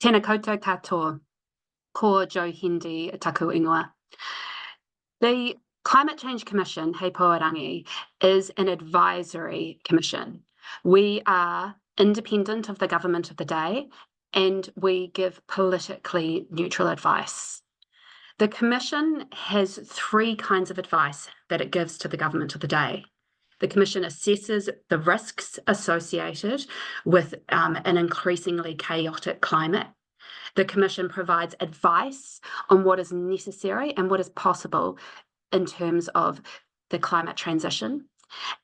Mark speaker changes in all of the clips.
Speaker 1: Tēnā koutou katoa, ko Joe Hindi taku ingoa. The Climate Change Commission, Hei Poarangi, is an advisory commission. We are independent of the government of the day, and we give politically neutral advice. The Commission has three kinds of advice that it gives to the government of the day. The Commission assesses the risks associated with an increasingly chaotic climate. The Commission provides advice on what is necessary and what is possible in terms of the climate transition.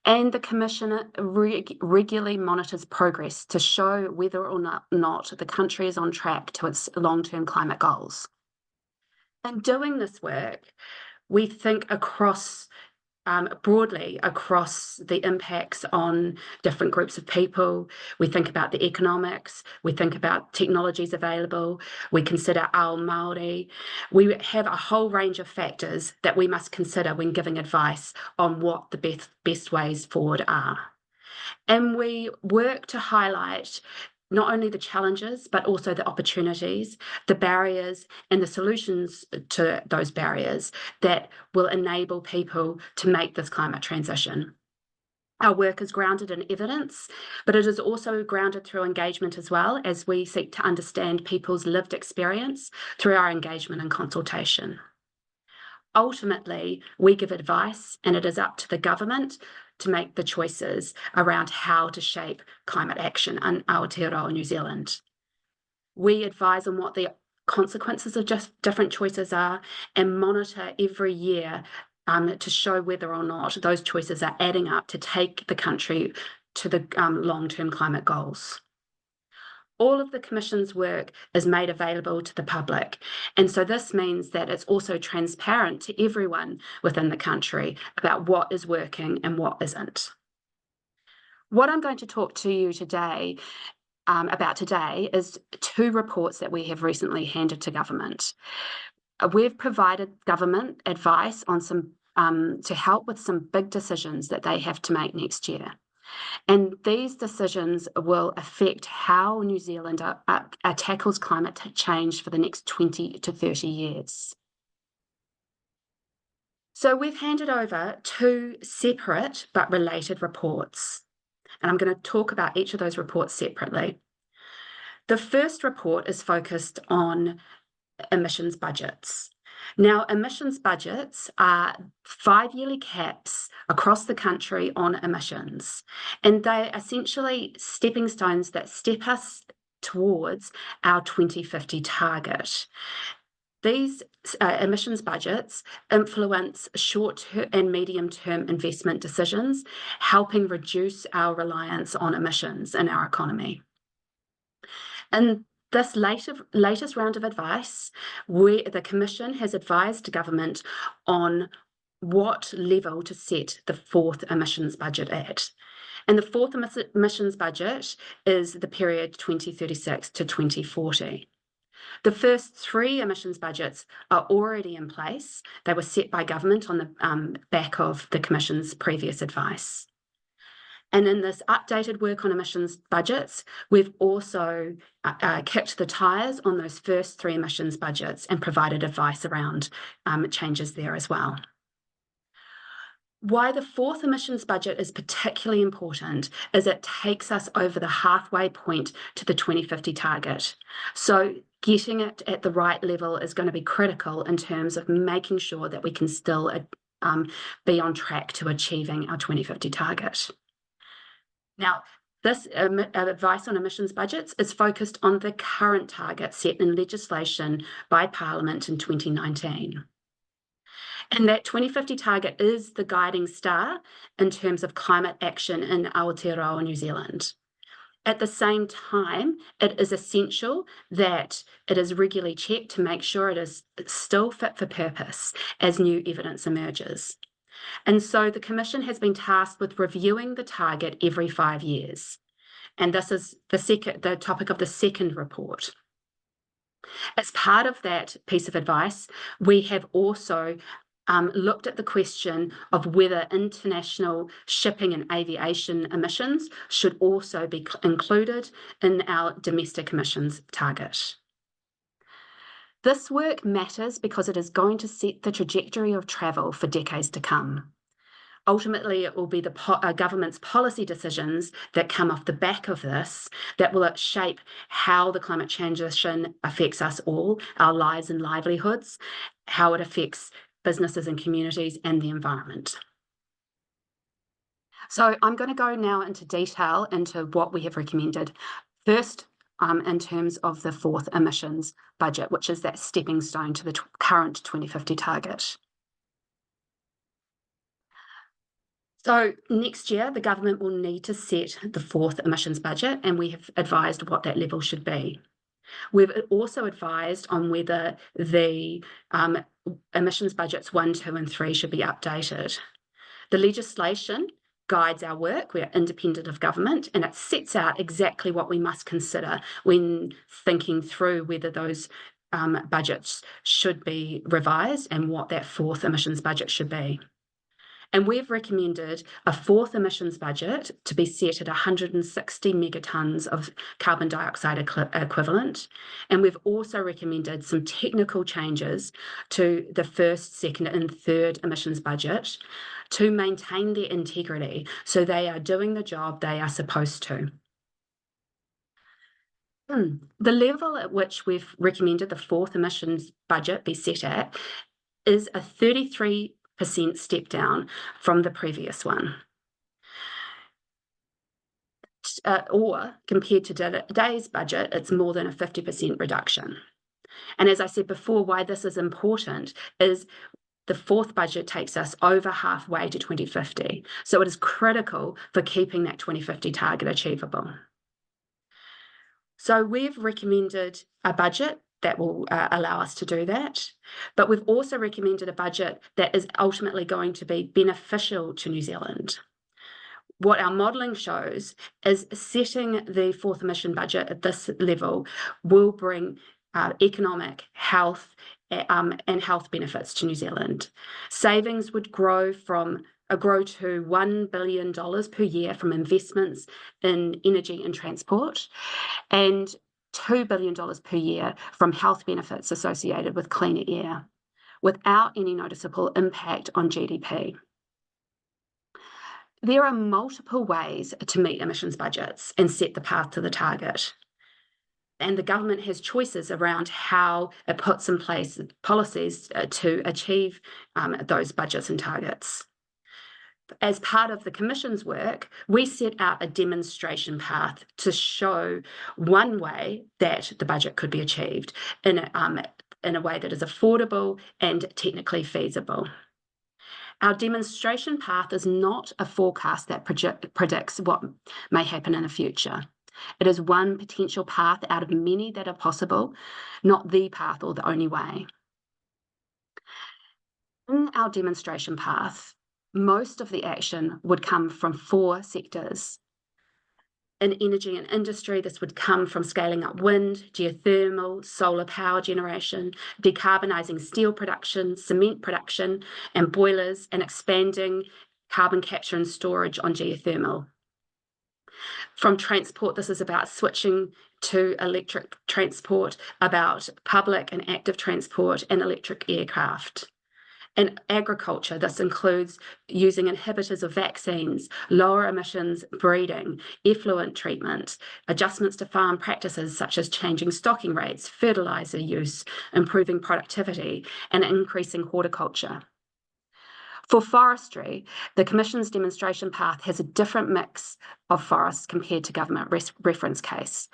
Speaker 1: And the Commission regularly monitors progress to show whether or not the country is on track to its long-term climate goals. In doing this work, we think broadly across the impacts on different groups of people. We think about the economics, we think about technologies available, we consider ao Māori. We have a whole range of factors that we must consider when giving advice on what the best ways forward are. And we work to highlight not only the challenges, but also the opportunities, the barriers, and the solutions to those barriers that will enable people to make this climate transition. Our work is grounded in evidence, but it is also grounded through engagement as well, as we seek to understand people's lived experience through our engagement and consultation. Ultimately, we give advice, and it is up to the government to make the choices around how to shape climate action in Aotearoa, New Zealand. We advise on what the consequences of just different choices are and monitor every year to show whether or not those choices are adding up to take the country to the long-term climate goals. All of the Commission's work is made available to the public, and so this means that it's also transparent to everyone within the country about what is working and what isn't. What I'm going to talk to you today about is two reports that we have recently handed to government. We've provided government advice on to help with some big decisions that they have to make next year. And these decisions will affect how New Zealand tackles climate change for the next 20 to 30 years. So we've handed over two separate but related reports, and I'm going to talk about each of those reports separately. The first report is focused on emissions budgets. Now, emissions budgets are 5-yearly caps across the country on emissions, and they're essentially stepping stones that step us towards our 2050 target. These emissions budgets influence short-term and medium-term investment decisions, helping reduce our reliance on emissions in our economy. And this latest round of advice, where the Commission has advised government on what level to set the fourth emissions budget at. And the fourth emissions budget is the period 2036 to 2040. The first three emissions budgets are already in place. They were set by government on the back of the Commission's previous advice. And in this updated work on emissions budgets, we've also kicked the tyres on those first three emissions budgets and provided advice around changes there as well. Why the fourth emissions budget is particularly important is it takes us over the halfway point to the 2050 target. So getting it at the right level is going to be critical in terms of making sure that we can still be on track to achieving our 2050 target. Now, this advice on emissions budgets is focused on the current target set in legislation by Parliament in 2019. And that 2050 target is the guiding star in terms of climate action in Aotearoa, New Zealand. At the same time, it is essential that it is regularly checked to make sure it is still fit for purpose as new evidence emerges. And so the Commission has been tasked with reviewing the target every 5 years. And this is the topic of the second report. As part of that piece of advice, we have also looked at the question of whether international shipping and aviation emissions should also be included in our domestic emissions target. This work matters because it is going to set the trajectory of travel for decades to come. Ultimately, it will be the government's policy decisions that come off the back of this that will shape how the climate transition affects us all, our lives and livelihoods, how it affects businesses and communities and the environment. So I'm going to go now into detail into what we have recommended. First, in terms of the fourth emissions budget, which is that stepping stone to the current 2050 target. So next year, the government will need to set the fourth emissions budget, and we have advised what that level should be. We've also advised on whether the emissions budgets 1, 2, and 3 should be updated. The legislation guides our work. We're independent of government, and it sets out exactly what we must consider when thinking through whether those budgets should be revised and what that fourth emissions budget should be. And we've recommended a fourth emissions budget to be set at 160 megatons of carbon dioxide equivalent. And we've also recommended some technical changes to the first, second, and third emissions budget to maintain their integrity so they are doing the job they are supposed to. The level at which we've recommended the fourth emissions budget be set at is a 33% step down from the previous one. Or compared to today's budget, it's more than a 50% reduction. And as I said before, why this is important is the fourth budget takes us over halfway to 2050. So it is critical for keeping that 2050 target achievable. So we've recommended a budget that will allow us to do that. But we've also recommended a budget that is ultimately going to be beneficial to New Zealand. What our modelling shows is setting the fourth emission budget at this level will bring economic, health, and health benefits to New Zealand. Savings would grow to $1 billion per year from investments in energy and transport, and $2 billion per year from health benefits associated with cleaner air, without any noticeable impact on GDP. There are multiple ways to meet emissions budgets and set the path to the target. And the government has choices around how it puts in place policies to achieve those budgets and targets. As part of the Commission's work, we set out a demonstration path to show one way that the budget could be achieved in a way that is affordable and technically feasible. Our demonstration path is not a forecast that predicts what may happen in the future. It is one potential path out of many that are possible, not the path or the only way. In our demonstration path, most of the action would come from 4 sectors. In energy and industry, this would come from scaling up wind, geothermal, solar power generation, decarbonising steel production, cement production, and boilers, and expanding carbon capture and storage on geothermal. From transport, this is about switching to electric transport, about public and active transport, and electric aircraft. In agriculture, this includes using inhibitors of vaccines, lower emissions breeding, effluent treatment, adjustments to farm practices such as changing stocking rates, fertiliser use, improving productivity, and increasing horticulture. For forestry, the Commission's demonstration path has a different mix of forests compared to government reference case.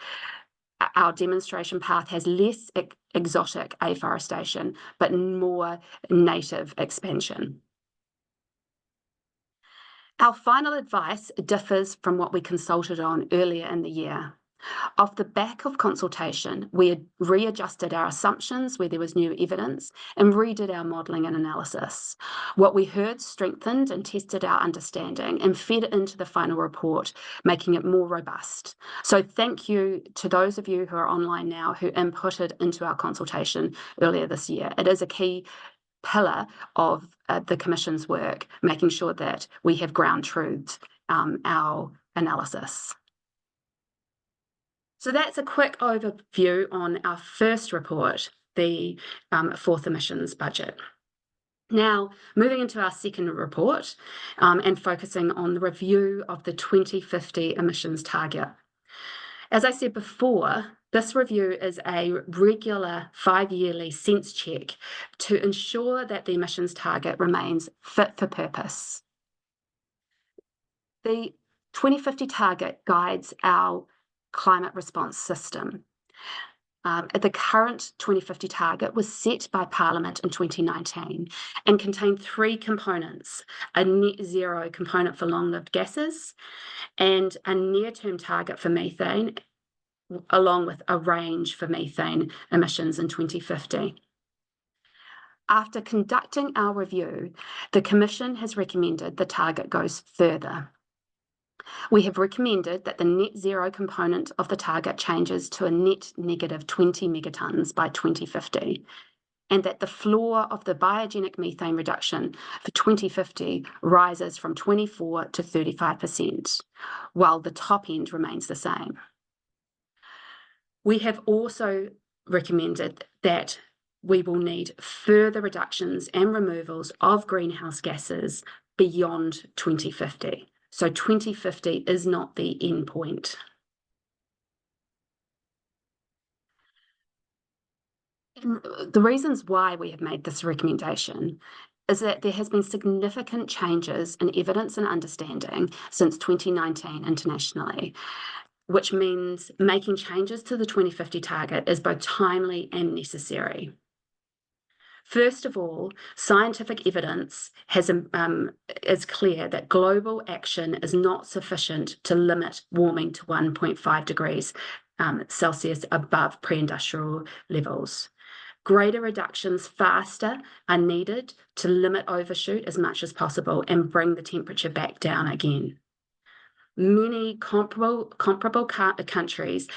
Speaker 1: Our demonstration path has less exotic afforestation, but more native expansion. Our final advice differs from what we consulted on earlier in the year. Off the back of consultation, we readjusted our assumptions where there was new evidence and redid our modelling and analysis. What we heard strengthened and tested our understanding and fed into the final report, making it more robust. So thank you to those of you who are online now who inputted into our consultation earlier this year. It is a key pillar of the Commission's work, making sure that we have ground truth our analysis. So that's a quick overview on our first report, the fourth emissions budget. Now, moving into our second report and focusing on the review of the 2050 emissions target. As I said before, this review is a regular 5-yearly sense check to ensure that the emissions target remains fit for purpose. The 2050 target guides our climate response system. The current 2050 target was set by Parliament in 2019 and contained 3 components: a net zero component for long-lived gases and a near-term target for methane, along with a range for methane emissions in 2050. After conducting our review, the Commission has recommended the target goes further. We have recommended that the net zero component of the target changes to a net negative 20 megatons by 2050, and that the floor of the biogenic methane reduction for 2050 rises from 24 to 35%, while the top end remains the same. We have also recommended that we will need further reductions and removals of greenhouse gases beyond 2050. So 2050 is not the end point. And the reasons why we have made this recommendation is that there has been significant changes in evidence and understanding since 2019 internationally, which means making changes to the 2050 target is both timely and necessary. First of all, scientific evidence is clear that global action is not sufficient to limit warming to 1.5 degrees Celsius above pre-industrial levels. Greater reductions faster are needed to limit overshoot as much as possible and bring the temperature back down again. Many comparable countries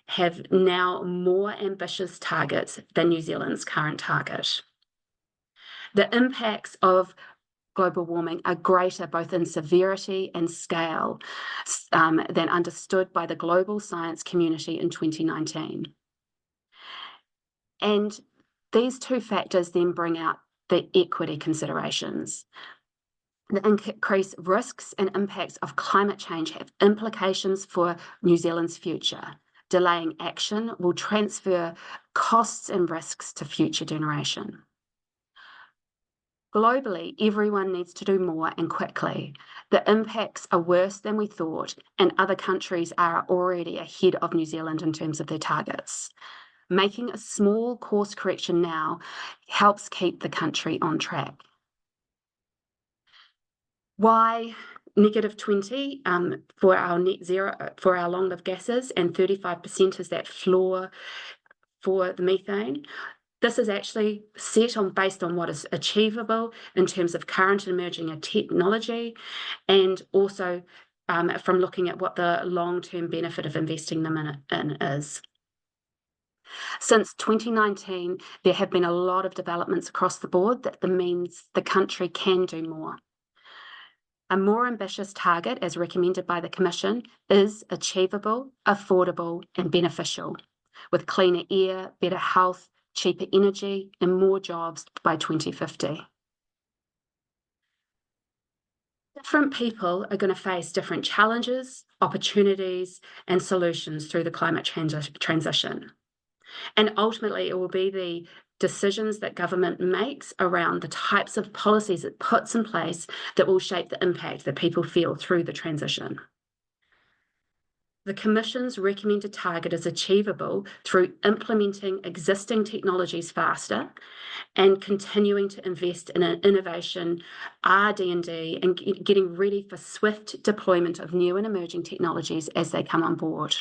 Speaker 1: have now more ambitious targets than New Zealand's current target. The impacts of global warming are greater both in severity and scale than understood by the global science community in 2019. And these two factors then bring out the equity considerations. The increased risks and impacts of climate change have implications for New Zealand's future. Delaying action will transfer costs and risks to future generation. Globally, everyone needs to do more and quickly. The impacts are worse than we thought, and other countries are already ahead of New Zealand in terms of their targets. Making a small course correction now helps keep the country on track. Why negative 20 for our net zero, for our long-lived gases, and 35% is that floor for the methane? This is actually set based on what is achievable in terms of current and emerging technology, and also from looking at what the long-term benefit of investing them in is. Since 2019, there have been a lot of developments across the board that means the country can do more. A more ambitious target, as recommended by the Commission, is achievable, affordable, and beneficial, with cleaner air, better health, cheaper energy, and more jobs by 2050. Different people are going to face different challenges, opportunities, and solutions through the climate transition. And ultimately, it will be the decisions that government makes around the types of policies it puts in place that will shape the impact that people feel through the transition. The Commission's recommended target is achievable through implementing existing technologies faster and continuing to invest in innovation, RD&D, and getting ready for swift deployment of new and emerging technologies as they come on board.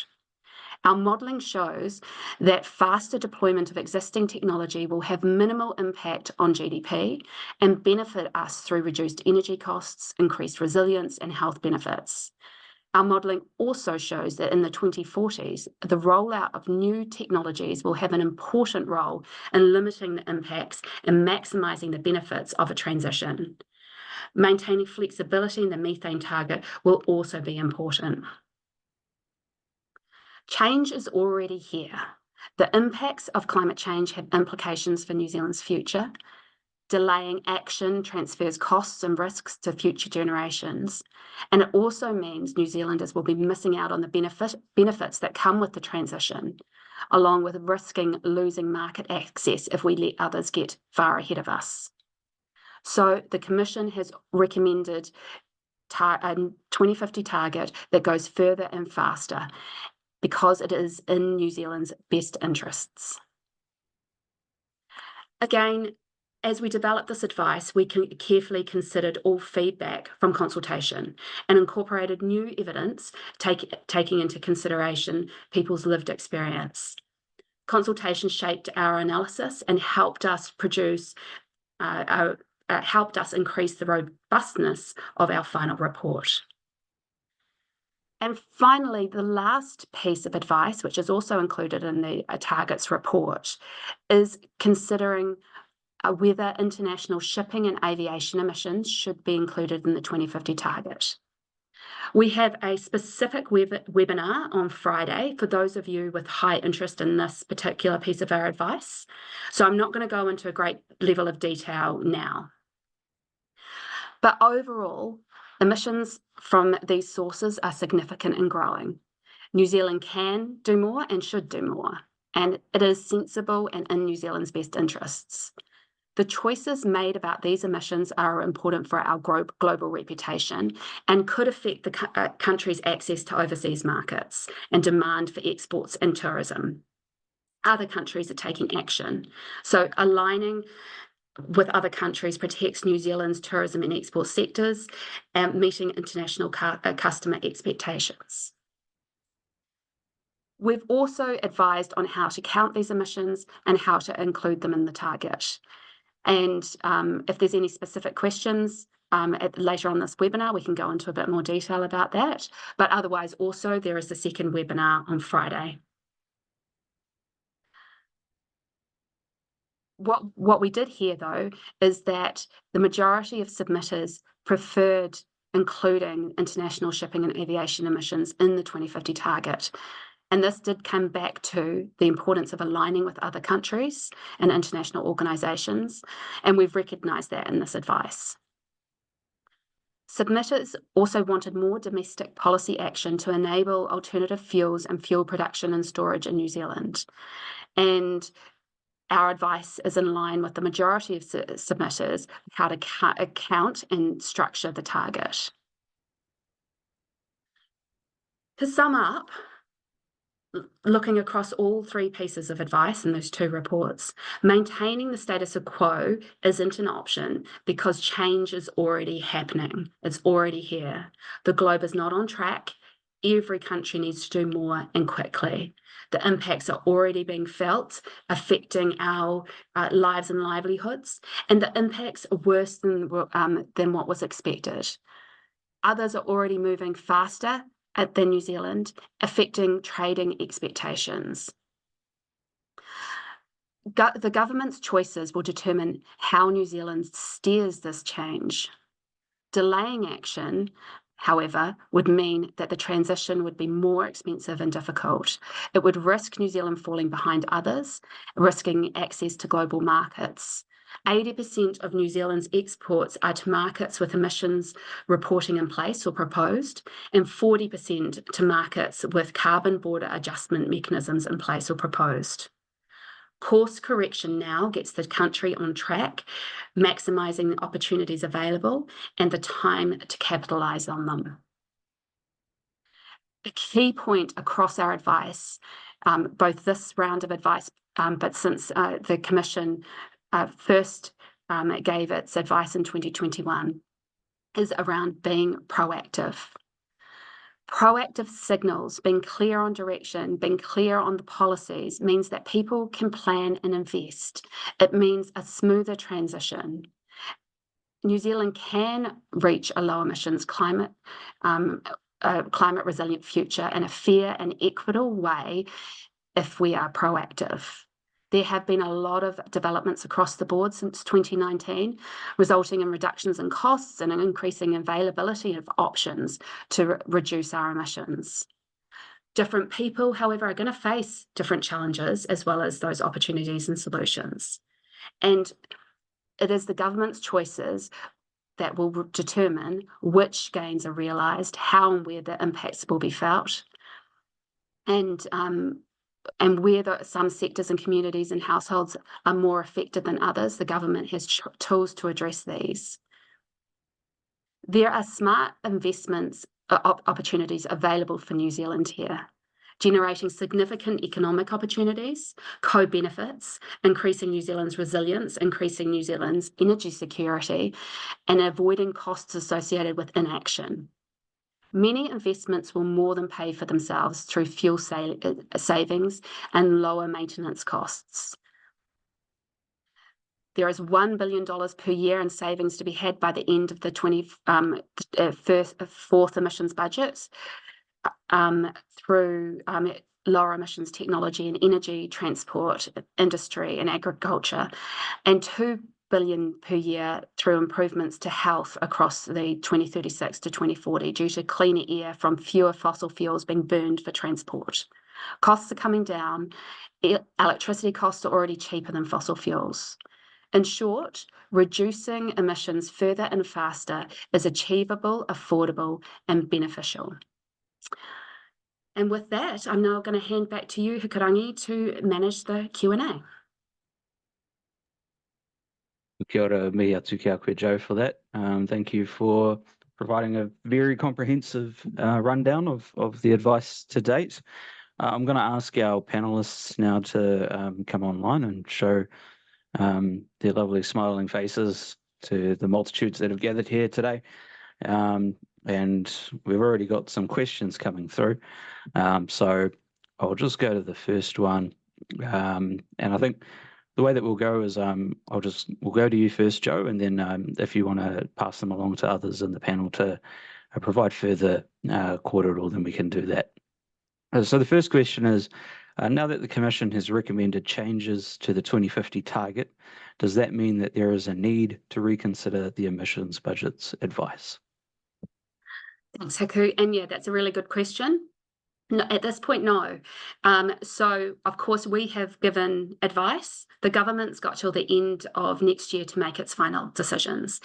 Speaker 1: Our modelling shows that faster deployment of existing technology will have minimal impact on GDP and benefit us through reduced energy costs, increased resilience, and health benefits. Our modelling also shows that in the 2040s, the rollout of new technologies will have an important role in limiting the impacts and maximising the benefits of a transition. Maintaining flexibility in the methane target will also be important. Change is already here. The impacts of climate change have implications for New Zealand's future. Delaying action transfers costs and risks to future generations. And it also means New Zealanders will be missing out on the benefits that come with the transition, along with risking losing market access if we let others get far ahead of us. So the Commission has recommended a 2050 target that goes further and faster because it is in New Zealand's best interests. Again, as we developed this advice, we carefully considered all feedback from consultation and incorporated new evidence, taking into consideration people's lived experience. Consultation shaped our analysis and helped us increase the robustness of our final report. And finally, the last piece of advice, which is also included in the targets report, is considering whether international shipping and aviation emissions should be included in the 2050 target. We have a specific webinar on Friday for those of you with high interest in this particular piece of our advice. So I'm not going to go into a great level of detail now. But overall, emissions from these sources are significant and growing. New Zealand can do more and should do more, and it is sensible and in New Zealand's best interests. The choices made about these emissions are important for our global reputation and could affect the country's access to overseas markets and demand for exports and tourism. Other countries are taking action. So aligning with other countries protects New Zealand's tourism and export sectors and meeting international customer expectations. We've also advised on how to count these emissions and how to include them in the target. And if there's any specific questions later on this webinar, we can go into a bit more detail about that. But otherwise, also, there is a second webinar on Friday. What we did hear, though, is that the majority of submitters preferred including international shipping and aviation emissions in the 2050 target. And this did come back to the importance of aligning with other countries and international organisations, and we've recognised that in this advice. Submitters also wanted more domestic policy action to enable alternative fuels and fuel production and storage in New Zealand. And our advice is in line with the majority of submitters how to count and structure the target. To sum up, looking across all three pieces of advice in those two reports, maintaining the status quo isn't an option because change is already happening. It's already here. The globe is not on track. Every country needs to do more and quickly. The impacts are already being felt, affecting our lives and livelihoods, and the impacts are worse than what was expected. Others are already moving faster than New Zealand, affecting trading expectations. The government's choices will determine how New Zealand steers this change. Delaying action, however, would mean that the transition would be more expensive and difficult. It would risk New Zealand falling behind others, risking access to global markets. 80% of New Zealand's exports are to markets with emissions reporting in place or proposed, and 40% to markets with carbon border adjustment mechanisms in place or proposed. Course correction now gets the country on track, maximising the opportunities available and the time to capitalise on them. A key point across our advice, both this round of advice, but since the Commission first gave its advice in 2021, is around being proactive. Proactive signals, being clear on direction, being clear on the policies, means that people can plan and invest. It means a smoother transition. New Zealand can reach a low emissions climate resilient future in a fair and equitable way if we are proactive. There have been a lot of developments across the board since 2019, resulting in reductions in costs and an increasing availability of options to reduce our emissions. Different people, however, are going to face different challenges as well as those opportunities and solutions. And it is the government's choices that will determine which gains are realised, how and where the impacts will be felt, and where some sectors and communities and households are more affected than others. The government has tools to address these. There are smart investments opportunities available for New Zealand here, generating significant economic opportunities, co-benefits, increasing New Zealand's resilience, increasing New Zealand's energy security, and avoiding costs associated with inaction. Many investments will more than pay for themselves through fuel savings and lower maintenance costs. There is $1 billion per year in savings to be had by the end of the fourth emissions budget through lower emissions technology and energy, transport, industry and agriculture, and $2 billion per year through improvements to health across the 2036 to 2040 due to cleaner air from fewer fossil fuels being burned for transport. Costs are coming down. Electricity costs are already cheaper than fossil fuels. In short, reducing emissions further and faster is achievable, affordable, and beneficial. And with that, I'm now going to hand back to you, Hikurangi, to manage the Q&A.
Speaker 2: Kia ora mihi atu ki a koe, Joe, for that. Thank you for providing a very comprehensive rundown of the advice to date. I'm going to ask our panelists now to come online and show their lovely smiling faces to the multitudes that have gathered here today. And we've already got some questions coming through. So I'll just go to the first one. And I think the way that we'll go is we'll go to you first, Joe, and then if you want to pass them along to others in the panel to provide further kōrero, then we can do that. So the first question is, now that the Commission has recommended changes to the 2050 target, does that mean that there is a need to reconsider the emissions budget's advice?
Speaker 1: Thanks, Hiku. And yeah, that's a really good question. No, at this point, no. So, of course, we have given advice. The government's got till the end of next year to make its final decisions.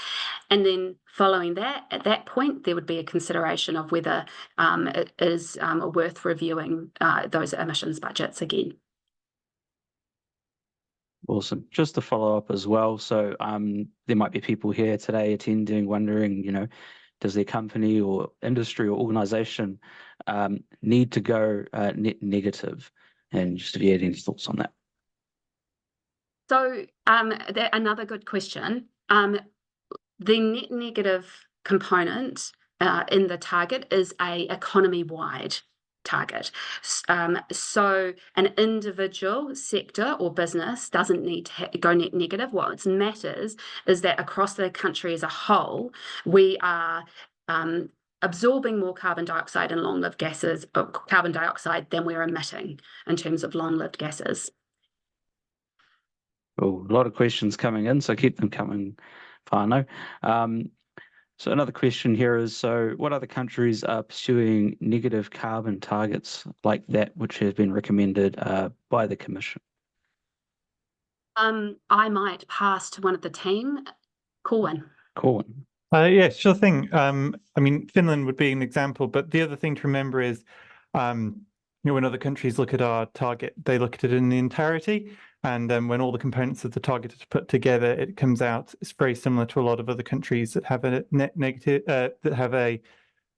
Speaker 1: And then following that, at that point, there would be a consideration of whether it is worth reviewing those emissions budgets again.
Speaker 2: Awesome. Just to follow up as well, so there might be people here today attending wondering, does their company or industry or organisation need to go net negative? And just if you had any thoughts on that.
Speaker 1: So another good question. The net negative component in the target is a economy-wide target. So an individual sector or business doesn't need to go net negative. What matters is that across the country as a whole, we are absorbing more carbon dioxide and long-lived gases, carbon dioxide, than we're emitting in terms of long-lived gases.
Speaker 2: Well, a lot of questions coming in, so keep them coming, whānau. So another question here is, so what other countries are pursuing negative carbon targets like that which have been recommended by the Commission?
Speaker 1: I might pass to one of the team. Corwin.
Speaker 3: Yeah, sure thing. I mean, Finland would be an example, but the other thing to remember is, when other countries look at our target, they look at it in the entirety. And when all the components of the target are put together, it comes out, it's very similar to a lot of other countries that have a net negative, that have a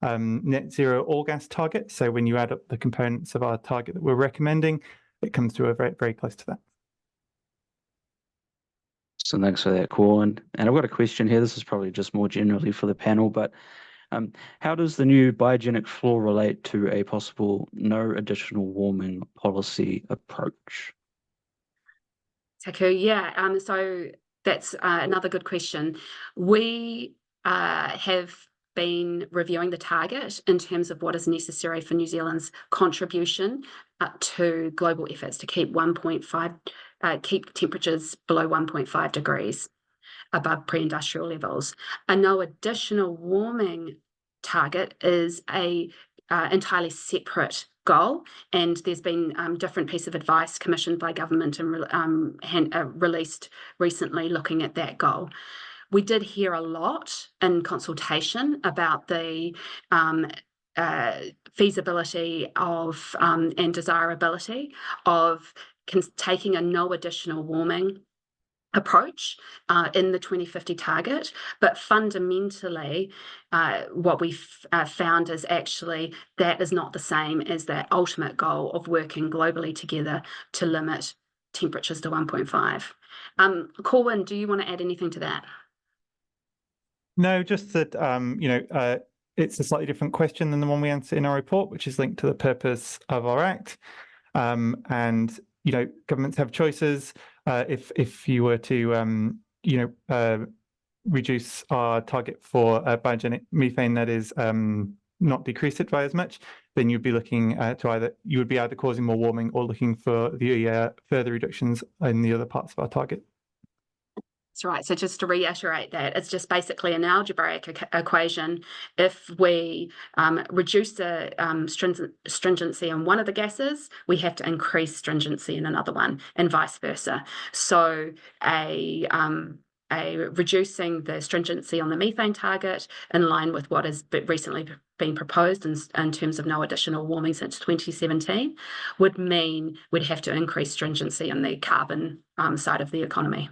Speaker 3: net zero all gas target. So when you add up the components of our target that we're recommending, it comes to a very, very close to that.
Speaker 2: So thanks for that, Corwin. And I've got a question here. This is probably just more generally for the panel, but how does the new biogenic floor relate to a possible no additional warming policy approach?
Speaker 1: Taku, yeah, so that's another good question. We have been reviewing the target in terms of what is necessary for New Zealand's contribution to global efforts to keep keep temperatures below 1.5 degrees above pre-industrial levels. A no additional warming target is a entirely separate goal, and there's been different piece of advice commissioned by government and released recently looking at that goal. We did hear a lot in consultation about the feasibility of and desirability of taking a no additional warming approach in the 2050 target, but fundamentally what we've found is actually that is not the same as the ultimate goal of working globally together to limit temperatures to 1.5. Corwin, do you want to add anything to that?
Speaker 3: No, just that it's a slightly different question than the one we answer in our report, which is linked to the purpose of our Act. And governments have choices. If you were to reduce our target for biogenic methane, that is not decrease it by as much, then you'd be looking to either causing more warming or looking for the further reductions in the other parts of our target.
Speaker 1: That's right. So just to reiterate that, it's just basically an algebraic equation. If we reduce the stringency in one of the gases, we have to increase stringency in another one, and vice versa. So reducing the stringency on the methane target in line with what has recently been proposed in terms of no additional warming since 2017 would mean we'd have to increase stringency on the carbon side of the economy.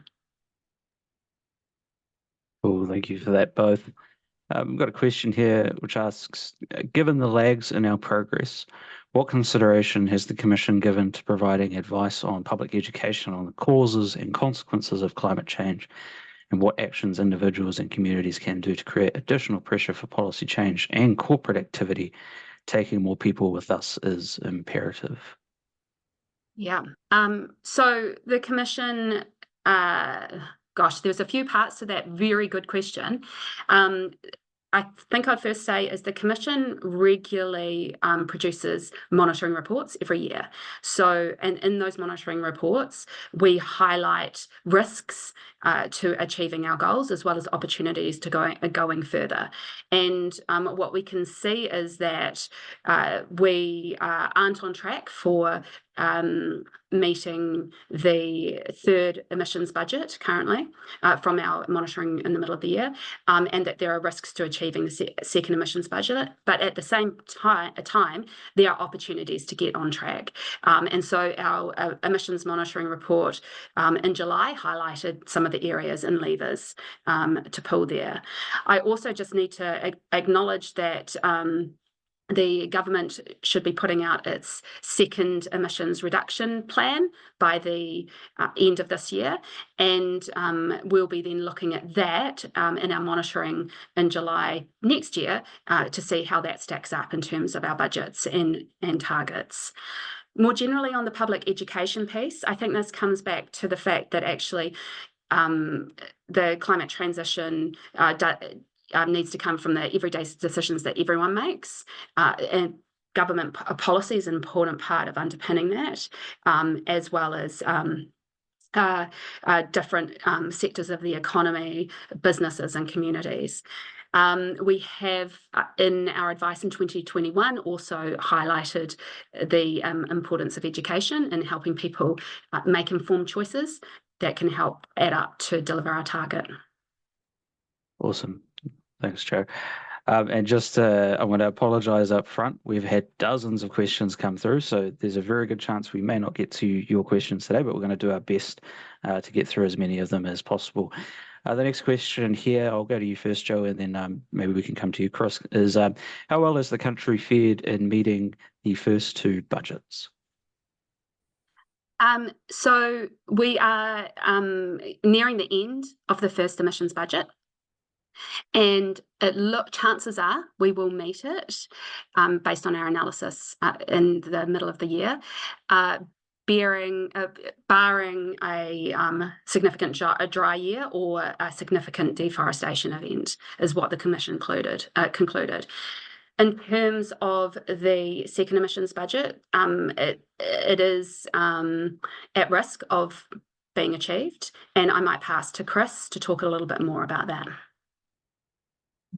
Speaker 2: Cool, thank you for that both. We've got a question here which asks, given the lags in our progress, what consideration has the Commission given to providing advice on public education on the causes and consequences of climate change, and what actions individuals and communities can do to create additional pressure for policy change and corporate activity? Taking more people with us is imperative.
Speaker 1: Yeah. So the Commission, there's a few parts to that very good question. I think I'd first say is the Commission regularly produces monitoring reports every year. So, and in those monitoring reports, we highlight risks to achieving our goals as well as opportunities to going further. And what we can see is that we aren't on track for meeting the third emissions budget currently from our monitoring in the middle of the year, and that there are risks to achieving the second emissions budget. But at the same time, there are opportunities to get on track. And so our emissions monitoring report in July highlighted some of the areas and levers to pull there. I also just need to acknowledge that the government should be putting out its second emissions reduction plan by the end of this year, and we'll be then looking at that in our monitoring in July next year to see how that stacks up in terms of our budgets and targets. More generally on the public education piece, I think this comes back to the fact that actually the climate transition needs to come from the everyday decisions that everyone makes, and government policy is an important part of underpinning that, as well as different sectors of the economy, businesses and communities. We have, in our advice in 2021, also highlighted the importance of education and helping people make informed choices that can help add up to deliver our target.
Speaker 2: Awesome. Thanks, Joe. And just I want to apologise up front. We've had dozens of questions come through, so there's a very good chance we may not get to your questions today, but we're going to do our best to get through as many of them as possible. The next question here, I'll go to you first, Joe, and then maybe we can come to you, Chris, is how well has the country fared in meeting the first two budgets?
Speaker 1: So we are nearing the end of the first emissions budget. And chances are we will meet it based on our analysis in the middle of the year, barring a significant dry year or a significant deforestation event, is what the Commission concluded. In terms of the second emissions budget, it is at risk of being achieved, and I might pass to Chris to talk a little bit more about that.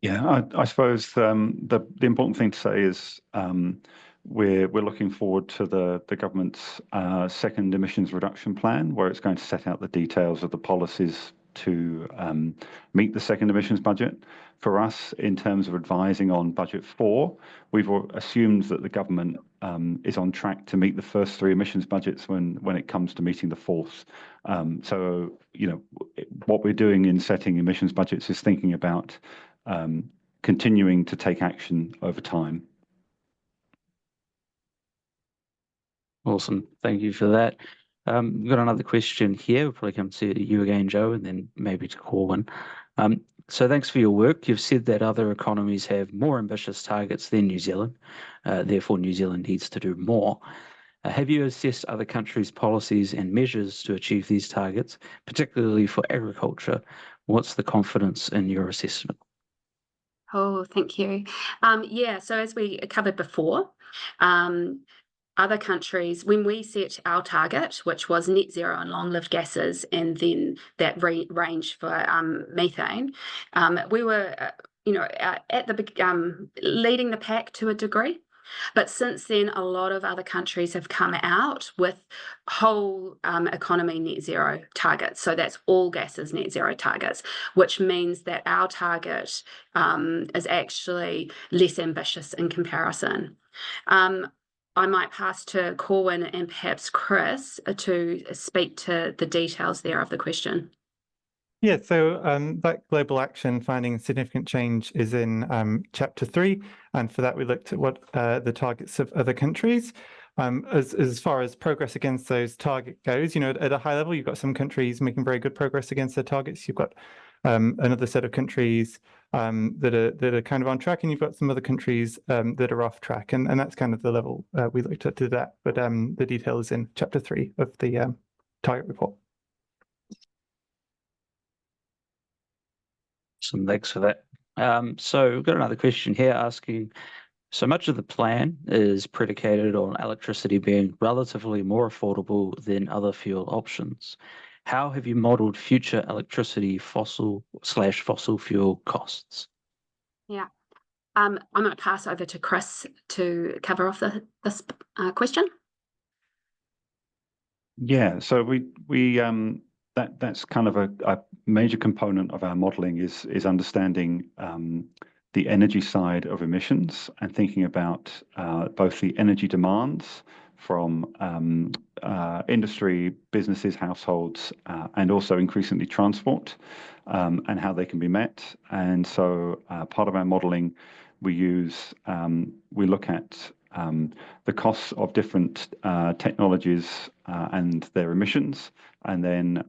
Speaker 4: Yeah, I suppose the important thing to say is we're looking forward to the government's second emissions reduction plan, where it's going to set out the details of the policies to meet the second emissions budget. For us, in terms of advising on budget 4, we've assumed that the government is on track to meet the first 3 emissions budgets when it comes to meeting the fourth. So, what we're doing in setting emissions budgets is thinking about continuing to take action over time.
Speaker 2: Awesome. Thank you for that. We've got another question here. We'll probably come to you again, Joe, and then maybe to Corwin. So thanks for your work. You've said that other economies have more ambitious targets than New Zealand. Therefore, New Zealand needs to do more. Have you assessed other countries' policies and measures to achieve these targets, particularly for agriculture? What's the confidence in your assessment?
Speaker 1: Oh, thank you. Yeah, so as we covered before, other countries, when we set our target, which was net zero on long-lived gases, and then that range for methane, we were, at the leading the pack to a degree. But since then, a lot of other countries have come out with whole economy net zero targets. So that's all gases net zero targets, which means that our target is actually less ambitious in comparison. I might pass to Corwin and perhaps Chris to speak to the details there of the question.
Speaker 3: Yeah, so that global action finding significant change is in chapter 3, and for that we looked at what the targets of other countries. As far as progress against those target goes, at a high level, you've got some countries making very good progress against their targets. You've got another set of countries that are kind of on track, and you've got some other countries that are off track, and that's kind of the level we looked at to that. But the detail is in chapter 3 of the target report.
Speaker 2: Awesome, thanks for that. So we've got another question here asking, so much of the plan is predicated on electricity being relatively more affordable than other fuel options. How have you modelled future electricity fossil fuel costs?
Speaker 1: Yeah, I might pass over to Chris to cover off this question.
Speaker 4: Yeah, so that's kind of a major component of our modelling is understanding the energy side of emissions and thinking about both the energy demands from industry, businesses, households, and also increasingly transport, and how they can be met. And so part of our modelling, we look at the costs of different technologies and their emissions, and then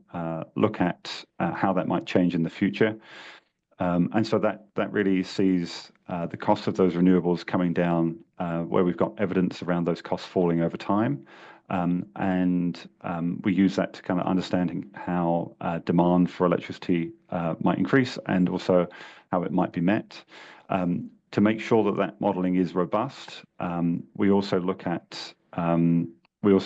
Speaker 4: look at how that might change in the future. And so that really sees the cost of those renewables coming down, where we've got evidence around those costs falling over time. And we use that to kind of understanding how demand for electricity might increase, and also how it might be met. To make sure that modelling is robust, we also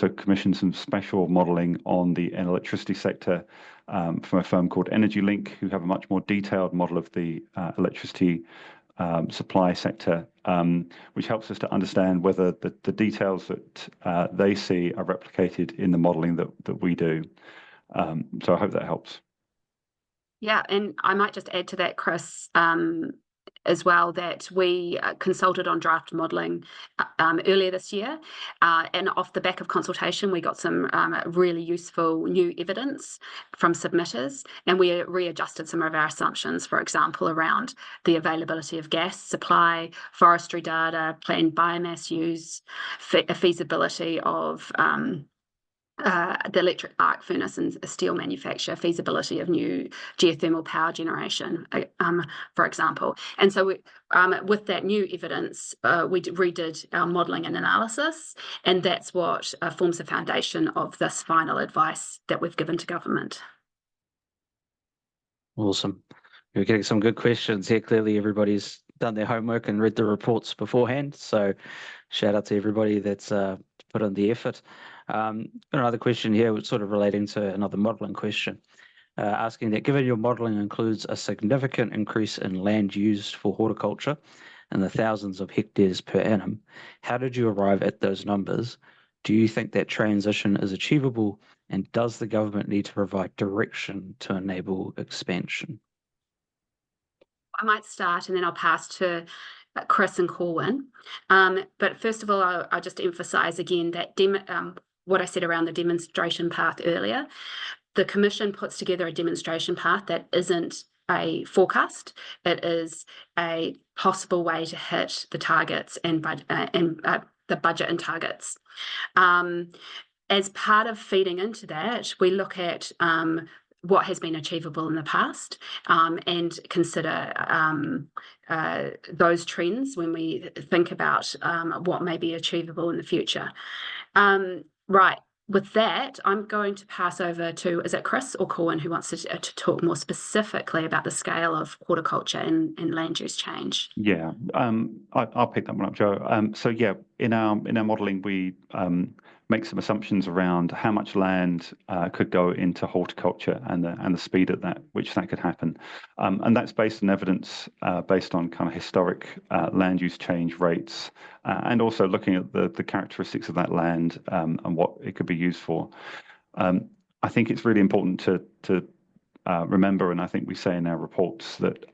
Speaker 4: commissioned some special modelling on the electricity sector from a firm called Energy Link, who have a much more detailed model of the electricity supply sector, which helps us to understand whether the details that they see are replicated in the modelling that we do. So I hope that helps.
Speaker 1: Yeah, and I might just add to that, Chris, as well, that we consulted on draft modelling earlier this year, and off the back of consultation we got some really useful new evidence from submitters, and we readjusted some of our assumptions, for example around the availability of gas supply, forestry data, planned biomass use, feasibility of the electric arc furnace and steel manufacture, feasibility of new geothermal power generation, for example. And so with that new evidence, we redid our modelling and analysis, and that's what forms the foundation of this final advice that we've given to government.
Speaker 2: Awesome. We're getting some good questions here. Clearly everybody's done their homework and read the reports beforehand, so shout out to everybody that's put in the effort. Another question here, sort of relating to another modelling question, asking that given your modelling includes a significant increase in land used for horticulture, in the thousands of hectares per annum. How did you arrive at those numbers? Do you think that transition is achievable, and does the government need to provide direction to enable expansion?
Speaker 1: I might start and then I'll pass to Chris and Corwin. But first of all, I'll just emphasise again that what I said around the demonstration path earlier. The Commission puts together a demonstration path that isn't a forecast. It is a possible way to hit the targets and the budget and targets. As part of feeding into that, we look at what has been achievable in the past and consider those trends when we think about what may be achievable in the future. Right. With that, I'm going to pass over to, is it Chris or Corwin who wants to talk more specifically about the scale of horticulture and land use change?
Speaker 4: Yeah, I'll pick that one up, Joe. So yeah, in our modelling, we make some assumptions around how much land could go into horticulture and the speed at which that could happen, and that's based on evidence based on kind of historic land use change rates, and also looking at the characteristics of that land and what it could be used for. I think it's really important to remember, and I think we say in our reports that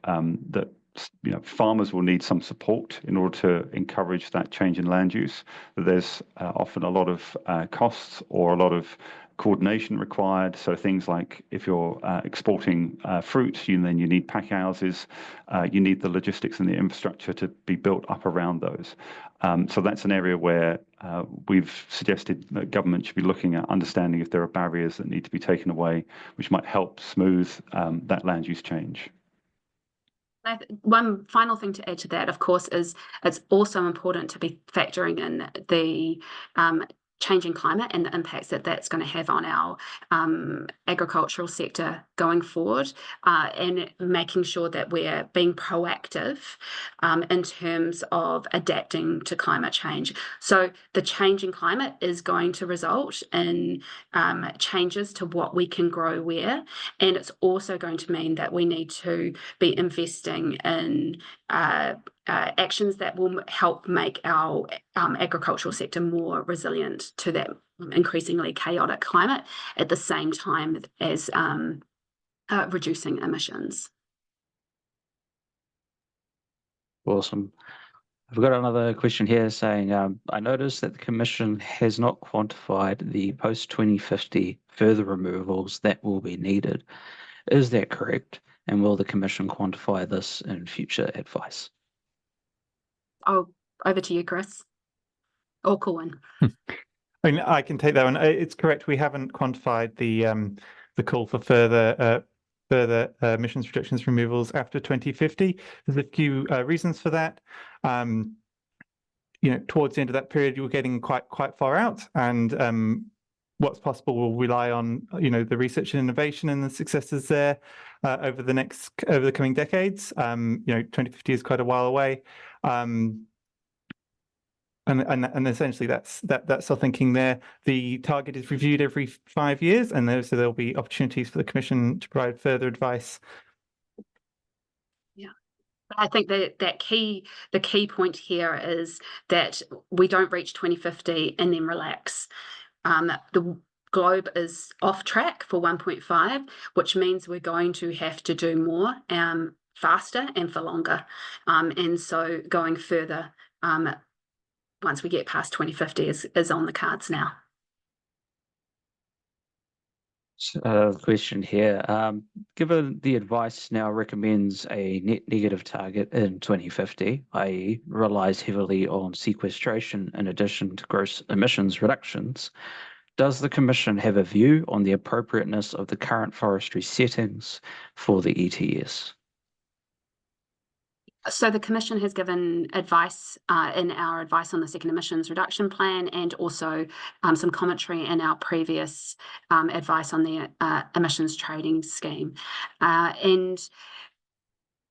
Speaker 4: farmers will need some support in order to encourage that change in land use. That there's often a lot of costs or a lot of coordination required. So things like if you're exporting fruit, then you need pack houses, you need the logistics and the infrastructure to be built up around those. So that's an area where we've suggested that government should be looking at understanding if there are barriers that need to be taken away, which might help smooth that land use change.
Speaker 1: One final thing to add to that, of course, is it's also important to be factoring in the changing climate and the impacts that that's going to have on our agricultural sector going forward, and making sure that we're being proactive in terms of adapting to climate change. So the changing climate is going to result in changes to what we can grow where, and it's also going to mean that we need to be investing in actions that will help make our agricultural sector more resilient to that increasingly chaotic climate at the same time as reducing emissions.
Speaker 2: Awesome. I've got another question here saying, I noticed that the Commission has not quantified the post-2050 further removals that will be needed. Is that correct? And will the Commission quantify this in future advice?
Speaker 1: Oh, over to you, Chris. Or Corwin.
Speaker 3: I mean, I can take that one. It's correct. We haven't quantified the call for further emissions reductions removals after 2050. There's a few reasons for that. Towards the end of that period, you're getting quite far out, and what's possible will rely on the research and innovation and the successes there over the coming decades. 2050 is quite a while away. And essentially that's our thinking there. The target is reviewed every 5 years, and so there'll be opportunities for the Commission to provide further advice.
Speaker 1: Yeah, I think that the key point here is that we don't reach 2050 and then relax. The globe is off track for 1.5, which means we're going to have to do more faster and for longer. And so going further once we get past 2050 is on the cards now.
Speaker 2: Question here. Given the advice now recommends a net negative target in 2050, i.e. relies heavily on sequestration in addition to gross emissions reductions, does the Commission have a view on the appropriateness of the current forestry settings for the ETS?
Speaker 1: So the Commission has given advice in our advice on the second emissions reduction plan, and also some commentary in our previous advice on the emissions trading scheme. And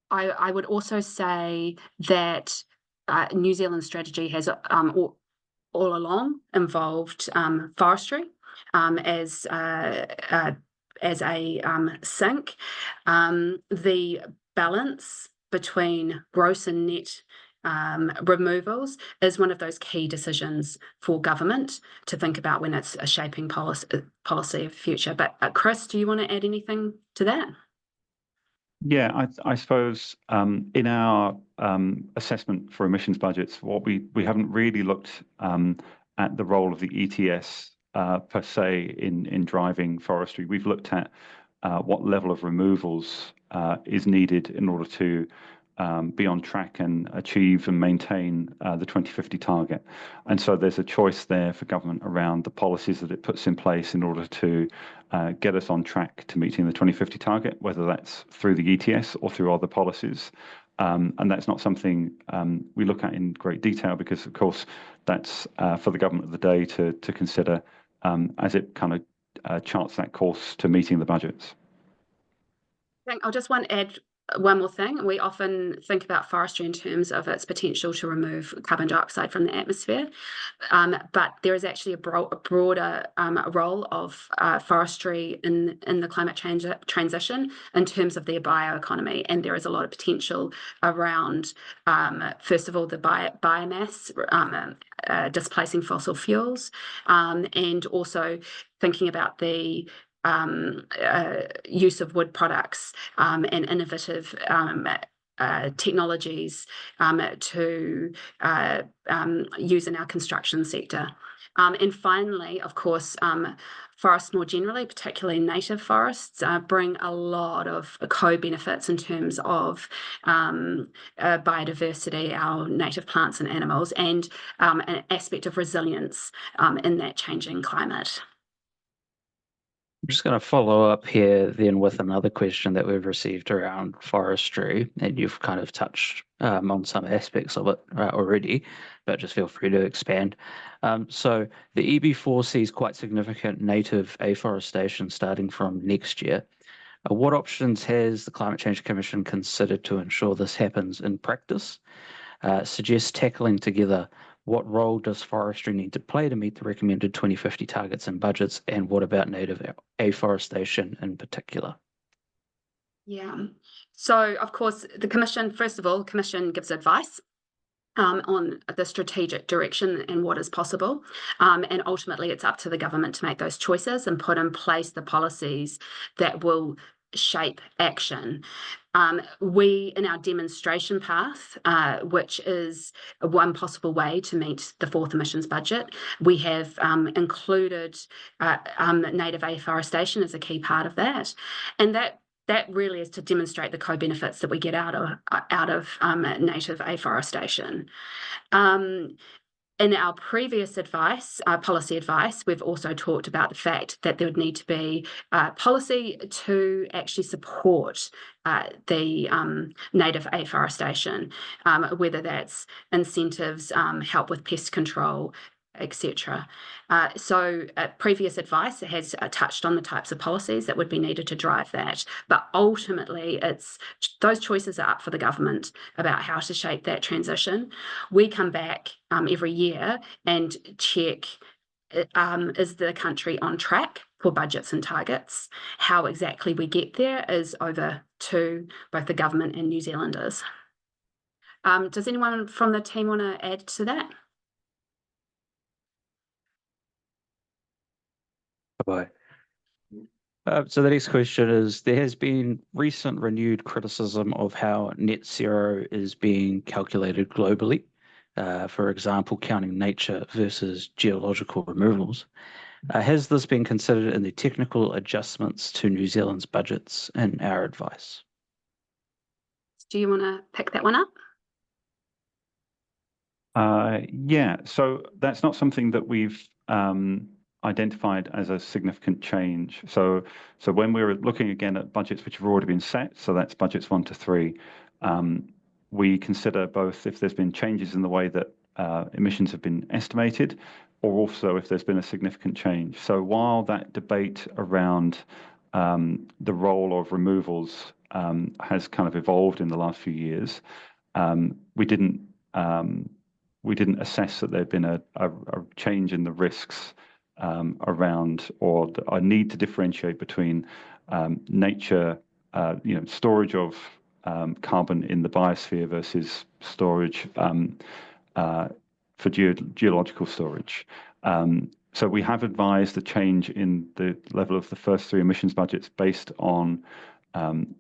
Speaker 1: I would also say that New Zealand's strategy has all along involved forestry as a sink. The balance between gross and net removals is one of those key decisions for government to think about when it's a shaping policy of the future. But Chris, do you want to add anything to that?
Speaker 4: Yeah, I suppose in our assessment for emissions budgets, what we haven't really looked at the role of the ETS per se in driving forestry. We've looked at what level of removals is needed in order to be on track and achieve and maintain the 2050 target. And so there's a choice there for government around the policies that it puts in place in order to get us on track to meeting the 2050 target, whether that's through the ETS or through other policies. And that's not something we look at in great detail because, of course, that's for the government of the day to consider as it kind of charts that course to meeting the budgets.
Speaker 1: I'll just want to add one more thing. We often think about forestry in terms of its potential to remove carbon dioxide from the atmosphere, but there is actually a broader role of forestry in the climate change transition in terms of their bioeconomy, and there is a lot of potential around, first of all, the biomass displacing fossil fuels, and also thinking about the use of wood products and innovative technologies to use in our construction sector. And finally, of course, forests more generally, particularly native forests, bring a lot of co-benefits in terms of biodiversity, our native plants and animals, and an aspect of resilience in that changing climate.
Speaker 2: I'm just going to follow up here then with another question that we've received around forestry, and you've kind of touched on some aspects of it already, but just feel free to expand. So the EB4 sees quite significant native afforestation starting from next year. What options has the Climate Change Commission considered to ensure this happens in practice? Suggest tackling together what role does forestry need to play to meet the recommended 2050 targets and budgets, and what about native afforestation in particular?
Speaker 1: Yeah, so of course the Commission, first of all, the Commission gives advice on the strategic direction and what is possible, and ultimately it's up to the government to make those choices and put in place the policies that will shape action. We, in our demonstration path, which is one possible way to meet the fourth emissions budget, we have included native afforestation as a key part of that, and that really is to demonstrate the co-benefits that we get out of native afforestation. In our previous advice, policy advice, we've also talked about the fact that there would need to be policy to actually support the native afforestation, whether that's incentives, help with pest control, etc. So previous advice has touched on the types of policies that would be needed to drive that, but ultimately those choices are up for the government about how to shape that transition. We come back every year and check, is the country on track for budgets and targets? How exactly we get there is over to both the government and New Zealanders. Does anyone from the team want to add to that?
Speaker 2: Bye. So the next question is, there has been recent renewed criticism of how net zero is being calculated globally. For example, counting nature versus geological removals. Has this been considered in the technical adjustments to New Zealand's budgets in our advice?
Speaker 1: Do you want to pick that one up?
Speaker 4: Yeah, so that's not something that we've identified as a significant change. So when we're looking again at budgets which have already been set, so that's budgets 1 to 3, we consider both if there's been changes in the way that emissions have been estimated, or also if there's been a significant change. So while that debate around the role of removals has kind of evolved in the last few years, we didn't assess that there'd been a change in the risks around, or a need to differentiate between nature, storage of carbon in the biosphere versus storage for geological storage. So we have advised a change in the level of the first 3 emissions budgets based on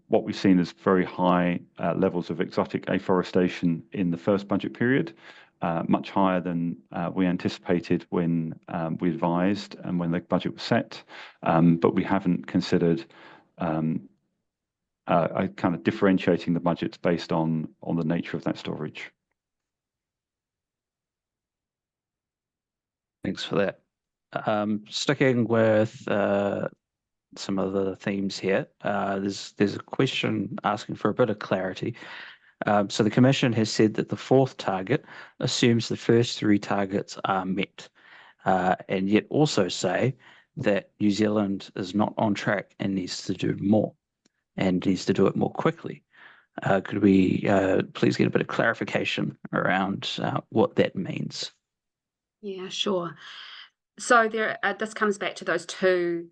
Speaker 4: what we've seen as very high levels of exotic afforestation in the first budget period, much higher than we anticipated when we advised and when the budget was set. But we haven't considered kind of differentiating the budgets based on the nature of that storage.
Speaker 2: Thanks for that. Sticking with some of the themes here, there's a question asking for a bit of clarity. So the Commission has said that the 4th target assumes the first 3 targets are met, and yet also say that New Zealand is not on track and needs to do more and needs to do it more quickly. Could we please get a bit of clarification around what that means?
Speaker 1: Yeah, sure. So this comes back to those 2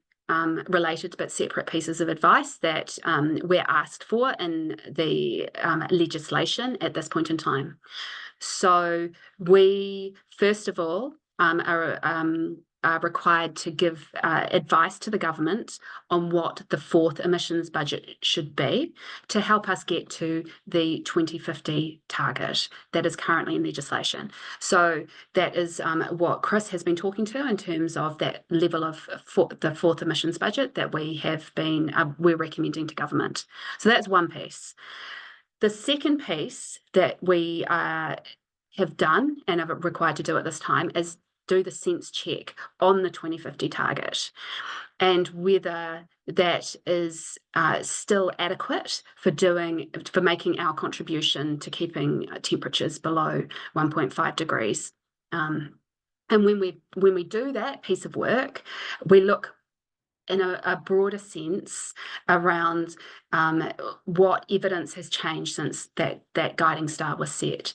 Speaker 1: related but separate pieces of advice that we're asked for in the legislation at this point in time. So we, first of all, are required to give advice to the government on what the 4th emissions budget should be to help us get to the 2050 target that is currently in legislation. So that is what Chris has been talking to in terms of that level of the 4th emissions budget that we have been, we're recommending to government. So that's one piece. The second piece that we have done and are required to do at this time is do the sense check on the 2050 target and whether that is still adequate for making our contribution to keeping temperatures below 1.5 degrees. And when we do that piece of work, we look in a broader sense around what evidence has changed since that guiding star was set.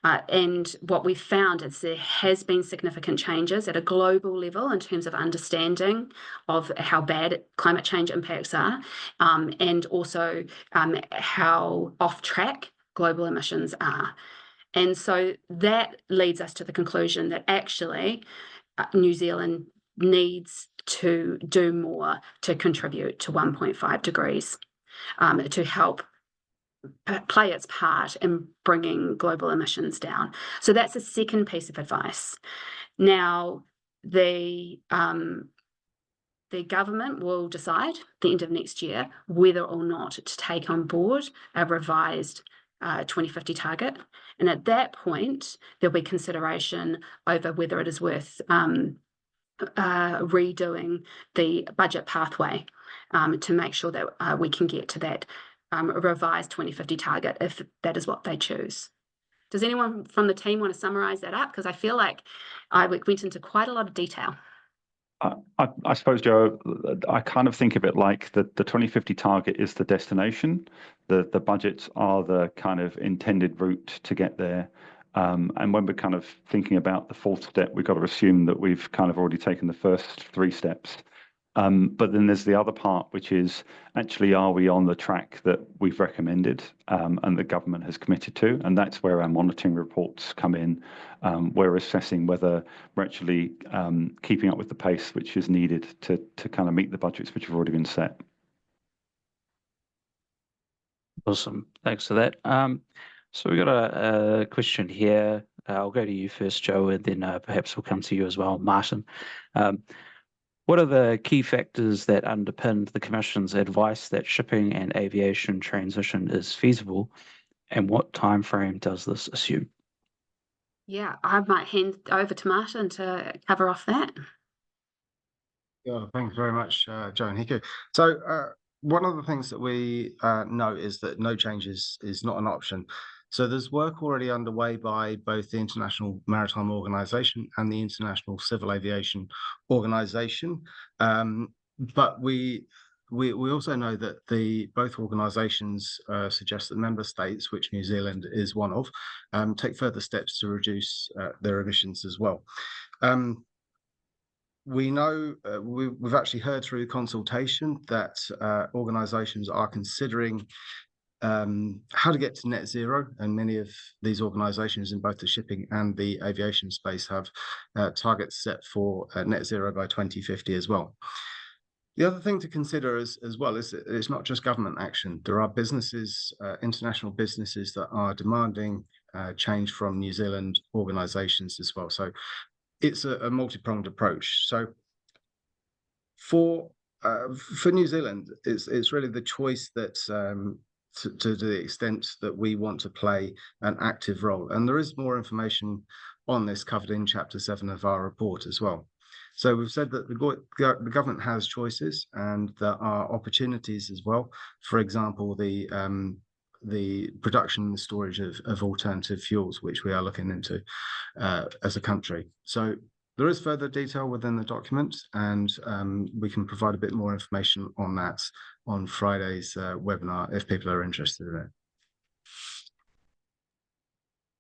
Speaker 1: And what we've found is there has been significant changes at a global level in terms of understanding of how bad climate change impacts are, and also how off track global emissions are. And so that leads us to the conclusion that actually New Zealand needs to do more to contribute to 1.5 degrees, to help play its part in bringing global emissions down. So that's the second piece of advice. Now, the government will decide at the end of next year whether or not to take on board a revised 2050 target. And at that point, there'll be consideration over whether it is worth redoing the budget pathway to make sure that we can get to that revised 2050 target if that is what they choose. Does anyone from the team want to summarise that up? Because I feel like I went into quite a lot of detail.
Speaker 4: I suppose, Joe, I kind of think of it like the 2050 target is the destination. The budgets are the kind of intended route to get there. And when we're kind of thinking about the 4th step, we've got to assume that we've kind of already taken the first 3 steps. But then there's the other part, which is actually, are we on the track that we've recommended and the government has committed to? And that's where our monitoring reports come in. We're assessing whether we're actually keeping up with the pace which is needed to kind of meet the budgets which have already been set.
Speaker 2: Awesome. Thanks for that. So we've got a question here. I'll go to you first, Joe, and then perhaps we'll come to you as well, Martin. What are the key factors that underpin the Commission's advice that shipping and aviation transition is feasible, and what timeframe does this assume?
Speaker 1: Yeah, I might hand over to Martin to cover off that.
Speaker 5: Yeah, thanks very much, Joe and Hiku. So one of the things that we know is that no change is not an option. So there's work already underway by both the International Maritime Organization and the International Civil Aviation Organization. But we also know that both organizations suggest that member states, which New Zealand is one of, take further steps to reduce their emissions as well. We know we've actually heard through consultation that organizations are considering how to get to net zero, and many of these organisations in both the shipping and the aviation space have targets set for net zero by 2050 as well. The other thing to consider as well is it's not just government action. There are businesses, international businesses, that are demanding change from New Zealand organisations as well. So it's a multi-pronged approach. So for New Zealand, it's really the choice that to the extent that we want to play an active role. And there is more information on this covered in Chapter 7 of our report as well. So we've said that the government has choices, and there are opportunities as well. For example, the production and storage of alternative fuels, which we are looking into as a country. So there is further detail within the document, and we can provide a bit more information on that on Friday's webinar if people are interested in it.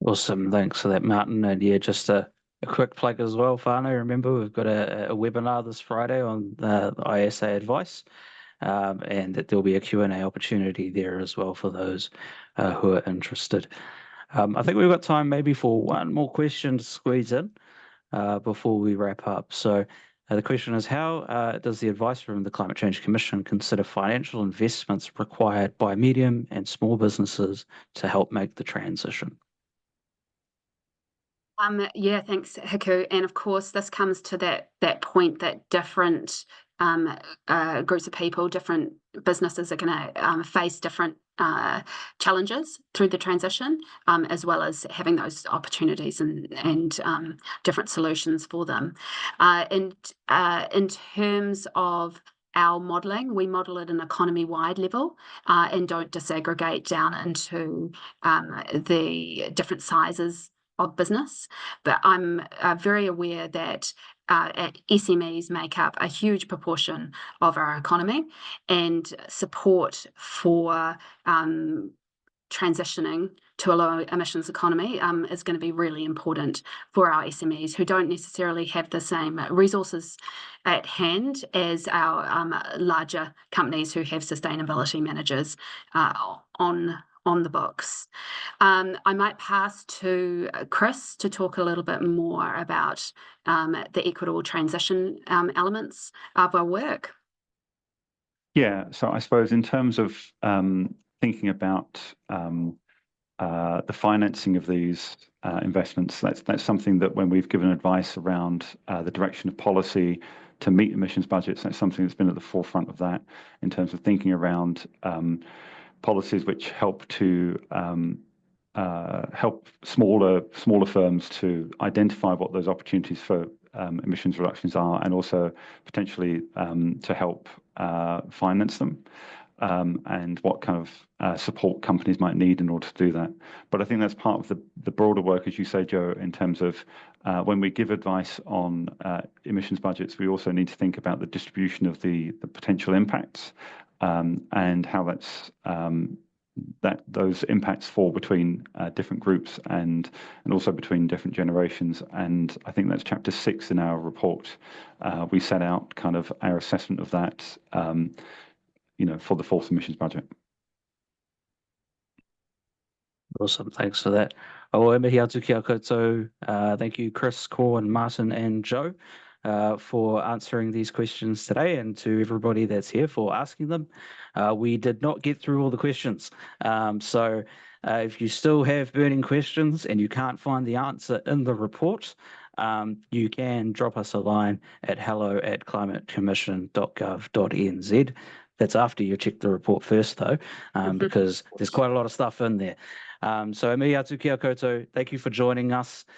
Speaker 2: Awesome, thanks for that, Martin. And yeah, just a quick plug as well, Whānau. Remember, we've got a webinar this Friday on the ISA advice, and that there'll be a Q&A opportunity there as well for those who are interested. I think we've got time maybe for one more question to squeeze in before we wrap up. So the question is, how does the advice from the Climate Change Commission consider financial investments required by medium and small businesses to help make the transition?
Speaker 1: Yeah, thanks, Hiku. And of course, this comes to that point that different groups of people, different businesses are going to face different challenges through the transition, as well as having those opportunities and different solutions for them. And in terms of our modelling, we model at an economy-wide level and don't disaggregate down into the different sizes of business. But I'm very aware that SMEs make up a huge proportion of our economy, and support for transitioning to a low emissions economy is going to be really important for our SMEs who don't necessarily have the same resources at hand as our larger companies who have sustainability managers on the books. I might pass to Chris to talk a little bit more about the equitable transition elements of our work.
Speaker 4: Yeah, so I suppose in terms of thinking about the financing of these investments, that's something that when we've given advice around the direction of policy to meet emissions budgets, that's something that's been at the forefront of that in terms of thinking around policies which help to help smaller firms to identify what those opportunities for emissions reductions are, and also potentially to help finance them, and what kind of support companies might need in order to do that. But I think that's part of the broader work, as you say, Joe, in terms of when we give advice on emissions budgets, we also need to think about the distribution of the potential impacts, and how those impacts fall between different groups and also between different generations. And I think that's Chapter 6 in our report. We set out kind of our assessment of that, for the fourth emissions budget.
Speaker 2: Awesome, thanks for that. Thank you, Chris, Corwin, Martin, and Joe, for answering these questions today, and to everybody that's here for asking them. We did not get through all the questions. So if you still have burning questions and you can't find the answer in the report, you can drop us a line at hello@climatecommission.gov.nz. That's after you check the report first, though, because there's quite a lot of stuff in there. So, me atu kia koutou, thank you for joining us.